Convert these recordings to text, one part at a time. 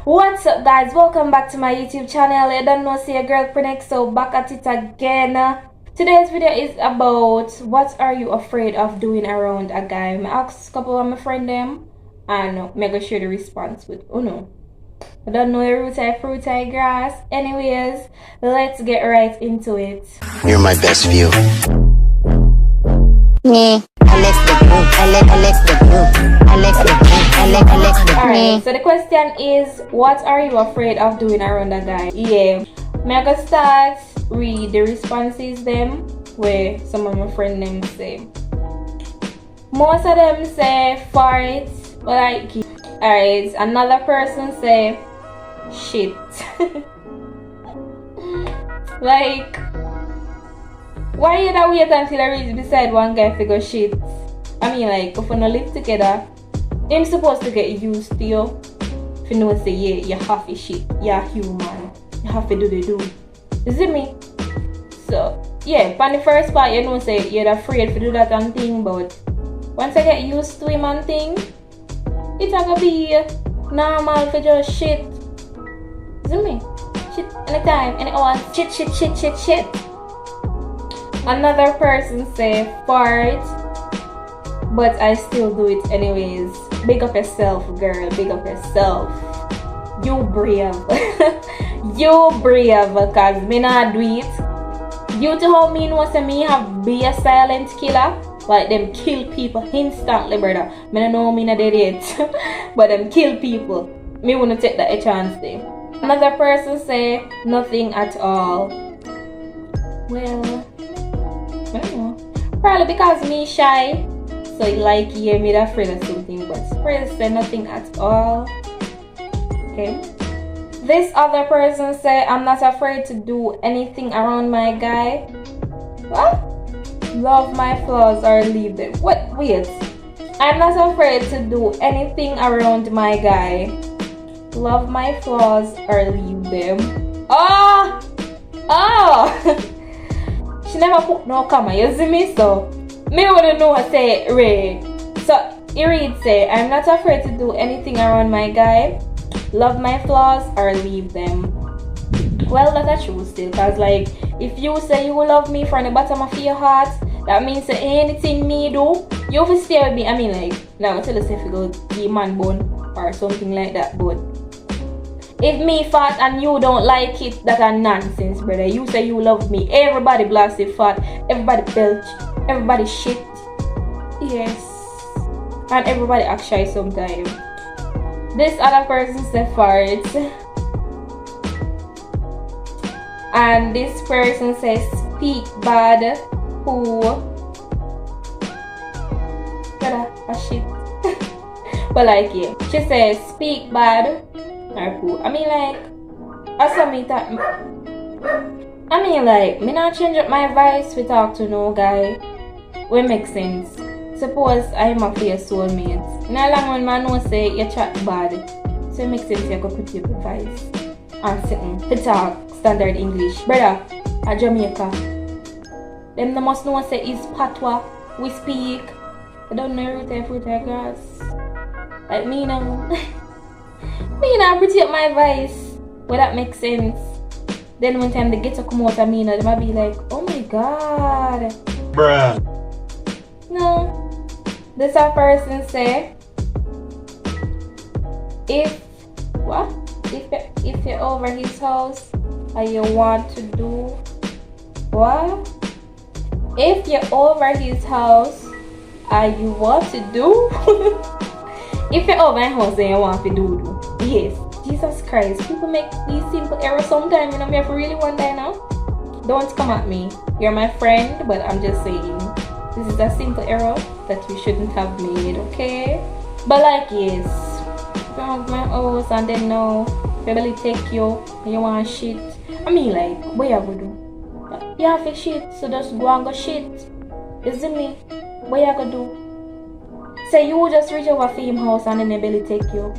What's up, guys? Welcome back to my YouTube channel. You don't know, see a girl Prenix, so back at it again. Today's video is about what are you afraid of doing around a guy. I asked a couple of my friends them and I'm gonna share the response with no. I don't know the root I fruit I grass. Anyways, let's get right into it. You're my best view. Alright, so the question is, what are you afraid of doing around a guy? Yeah, I'm gonna start read the responses them where some of my friends them say. Most of them say fart, but like it. Alright, another person say shit. Like, why you not wait until I reach beside one guy to go shit? I mean, like, if we not live together, I'm supposed to get used to you. If you know, say, yeah, you have to shit, you're human, you have to do the do. You see me? So, yeah, on the first part, you know, say, you're afraid to do that and thing, but once I get used to him and thing, it's gonna be normal for just shit. You see me? Shit anytime, any hour, shit. Another person say fart, but I still do it anyways. Big up yourself, girl. Big up yourself. You brave. You brave, cause me not do it. Due to how me know say me have be a silent killer, like them kill people instantly, brother. Me don't know me not did it, but them kill people. Me wanna take that a chance there. Another person say nothing at all. Well, I don't know. Probably because me shy. So like yeah, me afraid of something, but afraid say nothing at all. Okay. This other person say I'm not afraid to do anything around my guy. What? Love my flaws or leave them. What? Wait. I'm not afraid to do anything around my guy. Love my flaws or leave them. Oh! She never put no comma, you see me? So me wouldn't know how to say Ray. So he read say, I'm not afraid to do anything around my guy. Love my flaws or leave them. Well, that's true still, cause like if you say you love me from the bottom of your heart, that means that anything me do, you will stay with me. I mean, like, now tell us if you go be man bone or something like that, but if me fat and you don't like it, that are nonsense, brother. You say you love me, everybody blasted fat, everybody belch, everybody shit. Yes. And everybody act shy sometimes. This other person say fart. And this person says speak bad. Who? Brother, a shit. But like yeah. She says speak bad. I mean like, me not change up my voice to talk to no guy. We make sense. Suppose I'm a fair soulmate. In a long run, man know say you chat bad. So it makes sense you could put your voice and sitting to talk standard English. Brother, a Jamaica. Them must know say is patois. We speak. I don't know root fruit grass. Like me now. Me not pretty up my voice. Well, that makes sense. Then one time they get to come out of me, they might be like, oh my god. Bruh. No. This a person say, if you're over his house and you want to do what? If you're over his house and you want to do if you're over my house and you want to do. Yes, Jesus Christ. People make these simple errors sometimes, you know, me have to really wonder now. Don't come at me. You're my friend, but I'm just saying this is a simple error that we shouldn't have made, okay? But like yes, if you're over my house and then now family take you and you want shit. I mean like, what you gonna do? You have to shit, so just go and go shit. You see me? What you gonna do? Say you just reach over for him house and then they barely take you.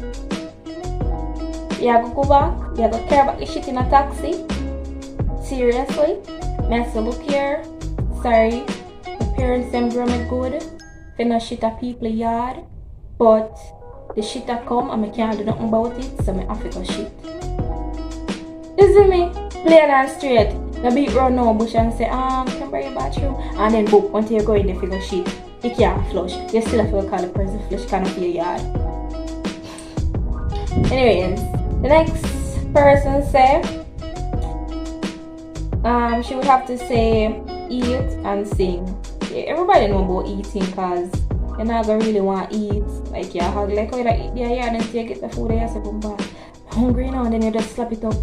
You go back, you go carry back the shit in a taxi. Seriously? Me I say look here. Sorry. My parents them grow me good. They not shit at people yard. But the shit a come and I can't do nothing about it, so I have to go shit. You see me? Plain and straight. The beat run no bush and say, can bring your bathroom. And then book until you go in the figure shit. You can't flush. You still have to call the person flush kind of your yard. Anyways, the next person say she would have to say eat and sing. Yeah, everybody know about eating because you're not gonna really want to eat. Like you hug like how you eat there, yeah, and then you get the food and you say boom back. Hungry now and then you just slap it up.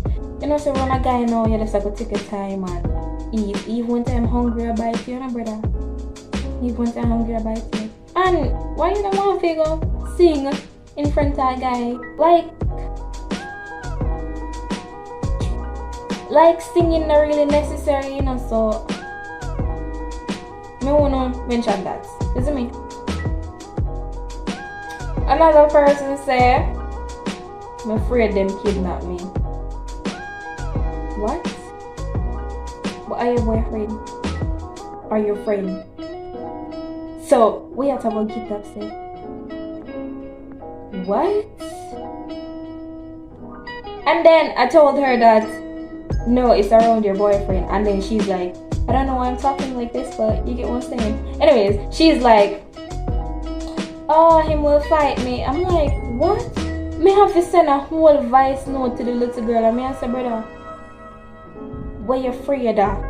You know, so when a guy now you just have to take your time and eat. Even when I'm hungry I bite you, brother. Even when I'm hungry I bite you. And why you don't want to go sing in front of a guy? Like singing not really necessary, you know, so I wanna mention that. You see me? Another person say, I'm afraid them kidnap me. What? But are your boyfriend? Or your friend? So, we have to have a kidnap say. What? And then I told her that no, it's around your boyfriend. And then she's like, I don't know why I'm talking like this, but you get what I'm saying. Anyways, she's like, oh, him will fight me. I'm like, what? Me have to send a whole voice note to the little girl. And me I say, brother, what you afraid of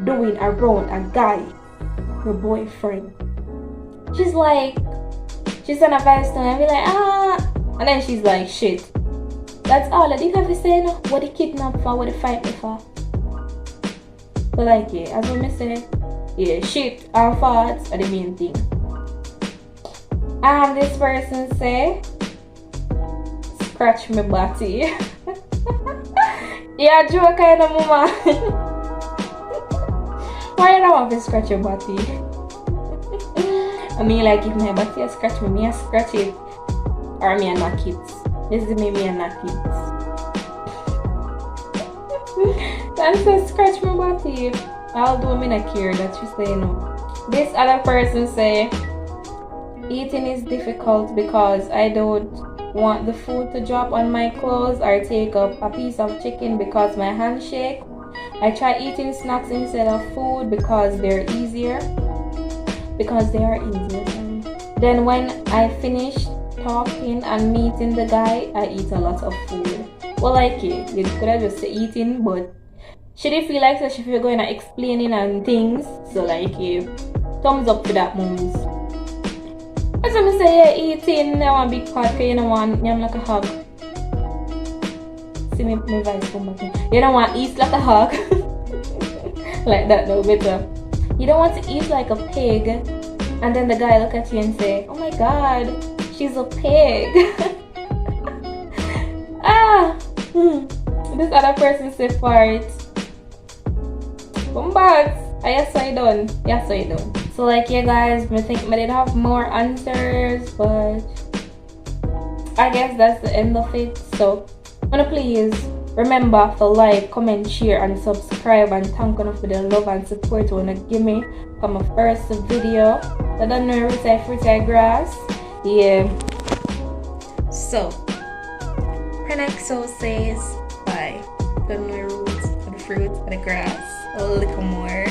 doing around a guy, your boyfriend? She's like, she sent a voice note and be like, and then she's like, shit. That's all I didn't have to say, no. What they kidnap for, what they fight me for. But like, yeah, as I say, yeah, shit or farts are the main thing. This person say, scratch my body. Yeah, joke kind of mama. Why you don't want to scratch your body? I mean, like, if my body scratch me, I scratch it. Or me and knock it. This is me and knock it. That says scratch my body. I'll do me not care that you say no. This other person say, eating is difficult because I don't want the food to drop on my clothes or take up a piece of chicken because my hands shake. I try eating snacks instead of food because they're easier. Then when I finish talking and meeting the guy, I eat a lot of food. Well, like it, you could have just said eating, but she didn't feel like so she feel going to explaining and things. So like, thumbs up for that moves. As I say, yeah, eating, I want a big part because you don't want, I'm like a hog. See me voice come back. You don't want to eat like a hog. Like that no better. You don't want to eat like a pig and then the guy look at you and say, oh my god, she's a pig. This other person say fart. But yes, I done. So like, yeah guys, I think I did have more answers, but I guess that's the end of it. So please remember to like, comment, share and subscribe, and thank you for the love and support you wanna give me for my first video. I don't know fruit I grass. Yeah. So Prenexo says bye. Don't know roots for the fruit or the grass. A little more.